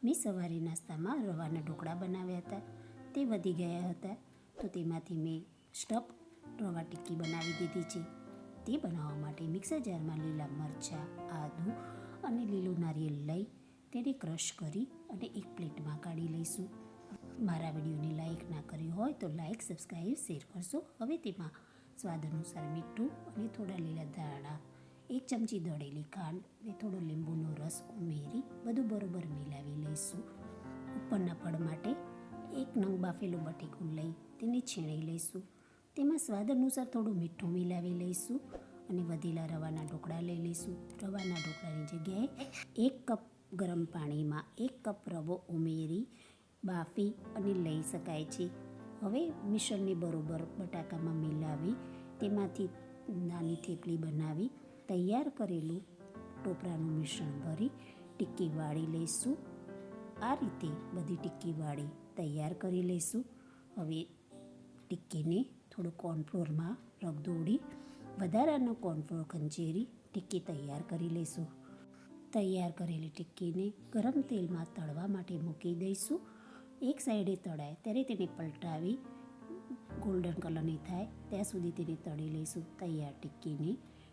મેં સવારે નાસ્તામાં રવાના ઢોકળા બનાવ્યા હતા, તે વધી ગયા હતા, તો તેમાંથી મેં સ્ટફ રવા ટિક્કી બનાવી દીધી છે. તે બનાવવા માટે મિક્સર જારમાં લીલા મરચાં, આદું અને લીલું નારિયેળ લઈ તેને ક્રશ કરી અને એક પ્લેટમાં કાઢી લઈશું. મારા વિડીયોને લાઈક ના કર્યું હોય તો લાઈક, સબસ્ક્રાઈબ, શેર કરશો. હવે તેમાં સ્વાદ અનુસાર મીઠું અને થોડા લીલા ધાણા, 1 ચમચી દળેલી ખાંડ અને થોડો લીંબુનો રસ ઉમેરી બધું બરોબર મિલાવી લઈશું. ઉપરના પડ માટે 1 નંગ બાફેલું બટેકું લઈ તેને છીણી લઈશું. તેમાં સ્વાદ અનુસાર થોડું મીઠું મિલાવી લઈશું અને વધેલા રવાના ઢોકળા લઈ લઈશું. રવાના ઢોકળાની જગ્યાએ 1 કપ ગરમ પાણીમાં 1 કપ રવો ઉમેરી બાફી અને લઈ શકાય છે. હવે મિશ્રણને બરોબર બટાકામાં મિલાવી તેમાંથી નાની થેપલી બનાવી તૈયાર કરેલું ટોપરાનું મિશ્રણ ભરી ટિક્કી વાળી લઈશું. આ રીતે બધી ટિક્કી વાળી તૈયાર કરી લઈશું. હવે ટિક્કીને થોડું કોર્નફ્લોરમાં રગદોળી વધારાનો કોર્નફ્લોર ખંચેરી ટિક્કી તૈયાર કરી લઈશું. તૈયાર કરેલી ટિક્કીને ગરમ તેલમાં તળવા માટે મૂકી દઈશું. એક સાઈડે તળાય ત્યારે તેને પલટાવી ગોલ્ડન કલરની થાય ત્યાં સુધી તેને તળી લઈશું. તૈયાર ટિક્કીને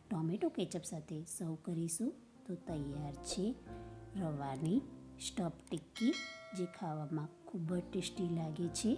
ટોમેટો કેચઅપ સાથે સર્વ કરીશું તો તૈયાર છે રવાની સ્ટફ ટિક્કી, જે ખાવામાં ખૂબ જ ટેસ્ટી લાગે છે.